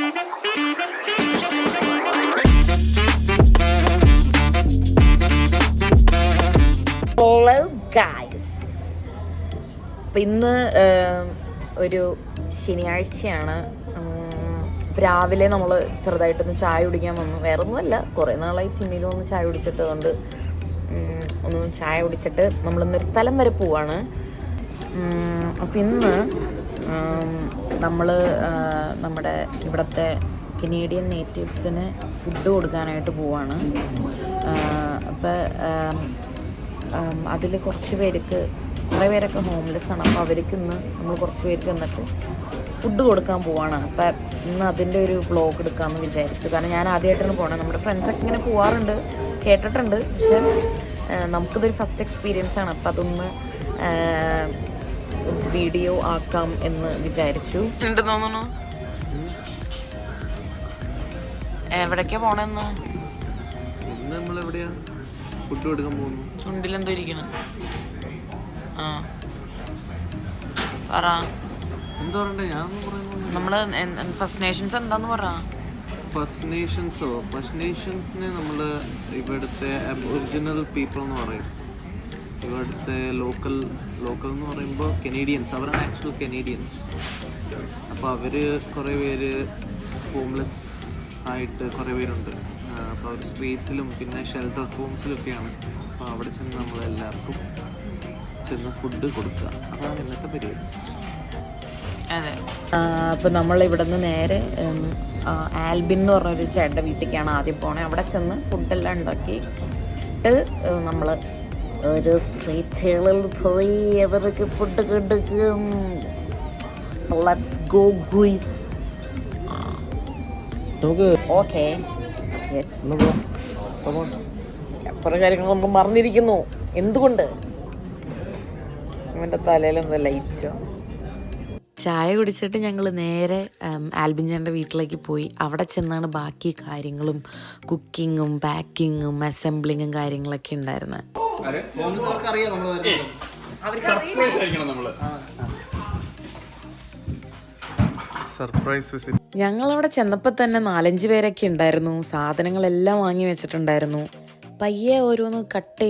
Hello guys, അപ്പം ഇന്ന് ഒരു ശനിയാഴ്ചയാണ്. രാവിലെ നമ്മൾ ചെറുതായിട്ടൊന്ന് ചായ കുടിക്കാൻ വന്നു. വേറെ ഒന്നുമല്ല, കുറേ നാളായി ടിന്നിലും ഒന്ന് ചായ കുടിച്ചിട്ട്, അതുകൊണ്ട് ഒന്ന് ചായ കുടിച്ചിട്ട് നമ്മളിന്നൊരു സ്ഥലം വരെ പോവാണ്. അപ്പം ഇന്ന് നമ്മൾ നമ്മുടെ ഇവിടുത്തെ കനേഡിയൻ നേറ്റീവ്സിന് ഫുഡ് കൊടുക്കാനായിട്ട് പോവാണ്. അപ്പോൾ അതിൽ കുറച്ച് പേർക്ക്, കുറേ പേരൊക്കെ ഹോംലെസ് ആണ്. അപ്പോൾ അവർക്ക് ഇന്ന് നമ്മൾ കുറച്ച് പേർക്ക് വന്നിട്ട് ഫുഡ് കൊടുക്കാൻ പോവാണ്. അപ്പം ഇന്ന് അതിൻ്റെ ഒരു വ്ളോഗ് എടുക്കാമെന്ന് വിചാരിച്ചു. കാരണം ഞാൻ ആദ്യമായിട്ടാണ് പോകണത്. നമ്മുടെ ഫ്രണ്ട്സൊക്കെ ഇങ്ങനെ പോവാറുണ്ട്, കേട്ടിട്ടുണ്ട്, പക്ഷെ നമുക്കിതൊരു ഫസ്റ്റ് എക്സ്പീരിയൻസ് ആണ്. അപ്പം അതൊന്ന് വീഡിയോ ആക്കാം എന്ന് വിചാരിച്ചു. തോന്നുന്നു എവിടേക്കാ പോണെന്ന് നമ്മളെവിടെയാ ഫുഡ് കൊടുക്കാൻ പോകുന്നു. ചുണ്ടിലെന്തോ ഇരിക്കണം. ആ പറ, എന്താ പറയണ്ടേ? ഞാനൊന്നും പറയുന്നു. നമ്മള് ഫസ്റ്റ് നേഷൻസ് എന്താന്ന് പറ. ഫസ്റ്റ് നേഷൻസിനെ നമ്മൾ ഇവിടുത്തെ ഒറിജിനൽ പീപ്പിൾ എന്ന് പറയും. ഇവിടുത്തെ ലോക്കൽ എന്ന് പറയുമ്പോൾ കനേഡിയൻസ്, അവരാണ് ആക്ച്വൽ കനേഡിയൻസ്. അപ്പോൾ അവർ കുറേ പേര് ഹോംലെസ് ആയിട്ട് കുറേ പേരുണ്ട്. അപ്പോൾ അവർ സ്ട്രീറ്റ്സിലും പിന്നെ ഷെൽട്ടർ ഹോംസിലൊക്കെയാണ്. അപ്പോൾ അവിടെ ചെന്ന് നമ്മളെല്ലാവർക്കും ചെന്ന് ഫുഡ് കൊടുക്കുക. അതാണ് ഇന്നത്തെ പരിപാടി. അതെ. അപ്പോൾ നമ്മൾ ഇവിടെ നിന്ന് നേരെ ആൽബിൻ എന്ന് പറഞ്ഞൊരു ചേട്ടൻ്റെ വീട്ടിലേക്കാണ് ആദ്യം പോണേ. അവിടെ ചെന്ന് ഫുഡെല്ലാം ഉണ്ടാക്കിയിട്ട് നമ്മൾ ഒരു സ്ട്രീറ്റുകളിൽ പോയി അവർക്ക് ഫുഡ് കൊടുക്കും. Let's go guys. ഓക്കെ, കുറേ കാര്യങ്ങൾ നമ്മൾ മറന്നിരിക്കുന്നു. എന്തുകൊണ്ട്? ഇവൻ്റെ തലയിൽ എന്താ ലൈറ്റോ? ചായ കുടിച്ചിട്ട് ഞങ്ങൾ നേരെ ആൽബിൻ ചേട്ടൻ്റെ വീട്ടിലേക്ക് പോയി. അവിടെ ചെന്നാണ് ബാക്കി കാര്യങ്ങളും കുക്കിങ്ങും പാക്കിങ്ങും അസംബ്ലിങ്ങും കാര്യങ്ങളൊക്കെ ഉണ്ടായിരുന്നത്. ഞങ്ങളവിടെ ചെന്നപ്പോൾ തന്നെ 4-5 പേരൊക്കെ ഉണ്ടായിരുന്നു. സാധനങ്ങളെല്ലാം വാങ്ങി വെച്ചിട്ടുണ്ടായിരുന്നു. പയ്യെ ഓരോന്ന് കട്ട്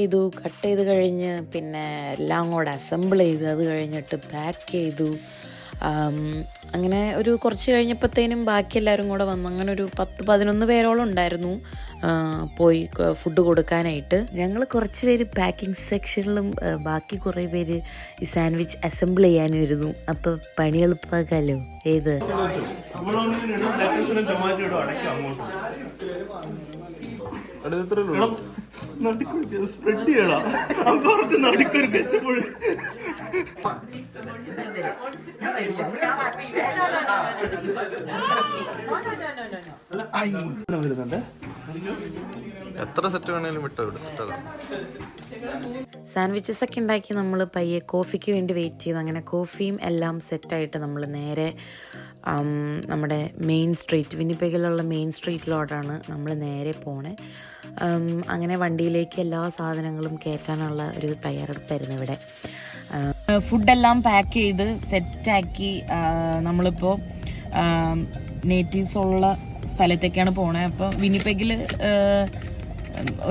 ചെയ്ത് കഴിഞ്ഞ് പിന്നെ എല്ലാം കൂടെ അസംബിൾ ചെയ്ത് അത് കഴിഞ്ഞിട്ട് പാക്ക് ചെയ്തു. അങ്ങനെ ഒരു കുറച്ച് കഴിഞ്ഞപ്പോഴത്തേനും ബാക്കി എല്ലാവരും കൂടെ വന്നു. അങ്ങനെ ഒരു 10-11 പേരോളം ഉണ്ടായിരുന്നു പോയി ഫുഡ് കൊടുക്കാനായിട്ട്. ഞങ്ങൾ കുറച്ച് പേര് പാക്കിംഗ് സെക്ഷനിലും ബാക്കി കുറേ പേര് ഈ സാൻഡ്വിച്ച് അസംബിൾ ചെയ്യാനും ഇരുന്നു. അപ്പോൾ പണി എളുപ്പമാക്കാമല്ലോ. ഏത് സ്പ്രെഡ് ചെയ്യണം. എത്ര സെറ്റ് വേണേലും വിട്ടോ. സാൻഡ്വിച്ചസ് ഒക്കെ ഉണ്ടാക്കി നമ്മൾ പയ്യെ കോഫിക്ക് വേണ്ടി വെയിറ്റ് ചെയ്തു. അങ്ങനെ കോഫിയും എല്ലാം സെറ്റായിട്ട് നമ്മൾ നേരെ നമ്മുടെ മെയിൻ സ്ട്രീറ്റ്, വിന്നിപ്പെഗിലുള്ള മെയിൻ സ്ട്രീറ്റിലോട്ടാണ് നമ്മൾ നേരെ പോണേ. അങ്ങനെ വണ്ടിയിലേക്ക് എല്ലാ സാധനങ്ങളും കയറ്റാനുള്ള ഒരു തയ്യാറെടുപ്പായിരുന്നു ഇവിടെ. ഫുഡെല്ലാം പാക്ക് ചെയ്ത് സെറ്റാക്കി നമ്മളിപ്പോൾ നേറ്റീവ്സ് ഉള്ള സ്ഥലത്തേക്കാണ് പോണേ. അപ്പോൾ വിന്നിപ്പെഗിൽ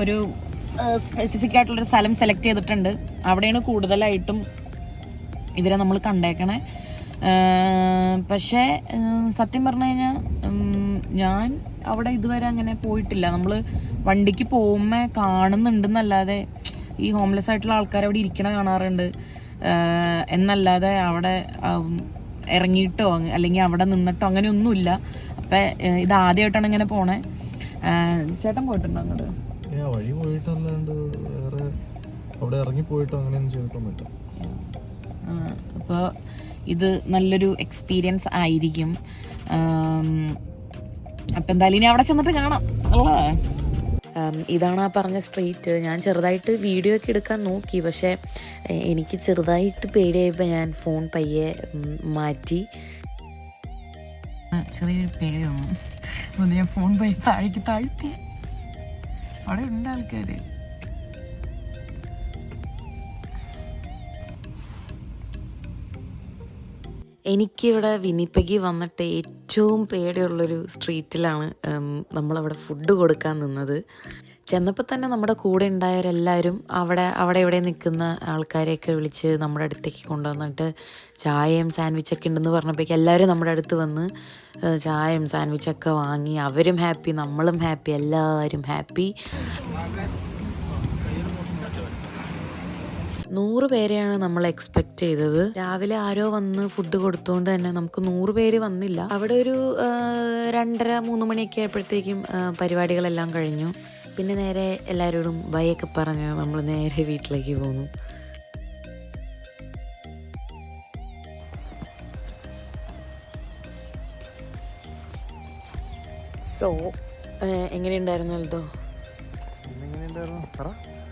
ഒരു സ്പെസിഫിക് ആയിട്ടുള്ളൊരു സ്ഥലം സെലക്ട് ചെയ്തിട്ടുണ്ട്. അവിടെയാണ് കൂടുതലായിട്ടും ഇവരെ നമ്മൾ കണ്ടേക്കണേ. പക്ഷേ സത്യം പറഞ്ഞു കഴിഞ്ഞാൽ ഞാൻ അവിടെ ഇതുവരെ അങ്ങനെ പോയിട്ടില്ല. നമ്മൾ വണ്ടിക്ക് പോകുമ്പോൾ കാണുന്നുണ്ടെന്നല്ലാതെ ഈ ഹോംലെസ് ആയിട്ടുള്ള ആൾക്കാർ അവിടെ ഇരിക്കണ കാണാറുണ്ട് എന്നല്ലാതെ അവിടെ ഇറങ്ങിയിട്ടോ അല്ലെങ്കിൽ അവിടെ നിന്നിട്ടോ അങ്ങനെയൊന്നുമില്ല. അപ്പം ഇതാദ്യമായിട്ടാണ് ഇങ്ങനെ പോണേ. ചേട്ടൻ പോയിട്ടുണ്ടോ അങ്ങോട്ട്? വഴി പോയിട്ടല്ലാണ്ട് വേറെ അവിടെ ഇറങ്ങി പോയിട്ടോ അങ്ങനെയൊന്നും ചെയ്തിട്ടൊന്നുമില്ല. അപ്പോൾ ഇത് നല്ലൊരു എക്സ്പീരിയൻസ് ആയിരിക്കും. അപ്പം എന്തായാലും ഇനി അവിടെ ചെന്നിട്ട് കാണാം അല്ലേ. ഇതാണ് ആ പറഞ്ഞ സ്ട്രീറ്റ്. ഞാൻ ചെറുതായിട്ട് വീഡിയോ ഒക്കെ എടുക്കാൻ നോക്കി, പക്ഷേ എനിക്ക് ചെറുതായിട്ട് പേടിയായപ്പോൾ ഞാൻ ഫോൺ പയ്യെ മാറ്റി. ചെറിയൊരു പേടിയാണ്. അതുകൊണ്ട് ഞാൻ ഫോൺ പയ്യെ താഴ്ത്തി. അവിടെ ഉണ്ട് ആൾക്കാർ. എനിക്കിവിടെ വിനിപ്പയ്ക്ക് വന്നിട്ട് ഏറ്റവും പേടിയുള്ളൊരു സ്ട്രീറ്റിലാണ് നമ്മളവിടെ ഫുഡ് കൊടുക്കാൻ നിന്നത്. ചെന്നപ്പോൾ തന്നെ നമ്മുടെ കൂടെ ഉണ്ടായവരെല്ലാവരും അവിടെ ഇവിടെ നിൽക്കുന്ന ആൾക്കാരെയൊക്കെ വിളിച്ച് നമ്മുടെ അടുത്തേക്ക് കൊണ്ടുവന്നിട്ട് ചായയും സാൻഡ്വിച്ചൊക്കെ ഉണ്ടെന്ന് പറഞ്ഞപ്പോഴേക്കും എല്ലാവരും നമ്മുടെ അടുത്ത് വന്ന് ചായയും സാൻഡ്വിച്ചൊക്കെ വാങ്ങി. അവരും ഹാപ്പി, നമ്മളും ഹാപ്പി, എല്ലാവരും ഹാപ്പി. 100 പേരെയാണ് നമ്മൾ എക്സ്പെക്റ്റ് ചെയ്തത്. രാവിലെ ആരോ വന്ന് ഫുഡ് കൊടുത്തുകൊണ്ട് തന്നെ നമുക്ക് 100 പേര് വന്നില്ല. അവിടെ ഒരു 2:30-3 മണിയൊക്കെ ആയപ്പോഴത്തേക്കും പരിപാടികളെല്ലാം കഴിഞ്ഞു. പിന്നെ നേരെ എല്ലാവരോടും ബൈ ഒക്കെ പറഞ്ഞ് നമ്മൾ നേരെ വീട്ടിലേക്ക് പോന്നു. സോ എങ്ങനെയുണ്ടായിരുന്നു എൽദോ?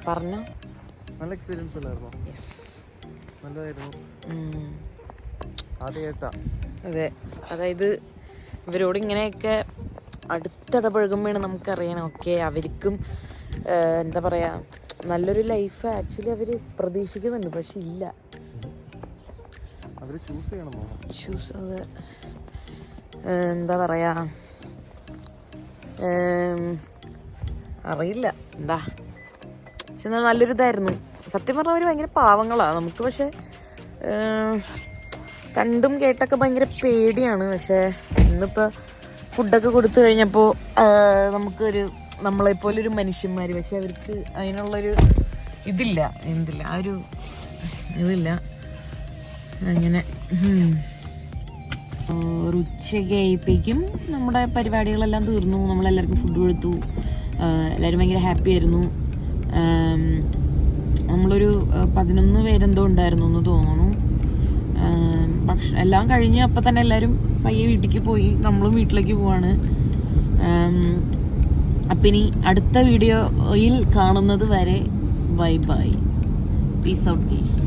പറഞ്ഞോ. നല്ല എക്സ്പീരിയൻസ് അല്ലായിരുന്നോ? നല്ലതായിരുന്നു. അതെ, അതായത് ഇവരോട് ഇങ്ങനെയൊക്കെ അടുത്തിടപഴകുമ്പോഴാണ് നമുക്കറിയണം ഓക്കെ അവർക്കും എന്താ പറയുക നല്ലൊരു ലൈഫ് ആക്ച്വലി അവർ പ്രതീക്ഷിക്കുന്നുണ്ട്, പക്ഷെ ഇല്ല. അവർ ചൂസ് ചെയ്യണം. അത് എന്താ പറയുക അറിയില്ല എന്താ, പക്ഷെ എന്നാൽ നല്ലൊരു ഇതായിരുന്നു. സത്യം പറഞ്ഞാൽ അവർ ഭയങ്കര പാവങ്ങളാണ് നമുക്ക്. പക്ഷെ കണ്ടും കേട്ടൊക്കെ ഭയങ്കര പേടിയാണ്. പക്ഷേ ഇന്നിപ്പോൾ ഫുഡൊക്കെ കൊടുത്തു കഴിഞ്ഞപ്പോൾ നമ്മളെപ്പോലൊരു മനുഷ്യന്മാർ, പക്ഷെ അവർക്ക് അതിനുള്ളൊരു ഇതില്ല ആ ഒരു ഇതില്ല. അങ്ങനെ ഉച്ചയ്ക്ക് ആയപ്പോഴേക്കും നമ്മുടെ പരിപാടികളെല്ലാം തീർന്നു. നമ്മളെല്ലാവർക്കും ഫുഡ് കൊടുത്തു. എല്ലാവരും ഭയങ്കര ഹാപ്പി ആയിരുന്നു. നമ്മളൊരു 11 പേരെന്തോ ഉണ്ടായിരുന്നു എന്ന് തോന്നുന്നു. എല്ലാം കഴിഞ്ഞ് അപ്പം തന്നെ എല്ലാവരും പയ്യെ വീട്ടിലേക്ക് പോയി. നമ്മളും വീട്ടിലേക്ക് പോവാണ്. അപ്പം ഇനി അടുത്ത വീഡിയോയിൽ കാണുന്നത് വരെ bye bye, peace out guys.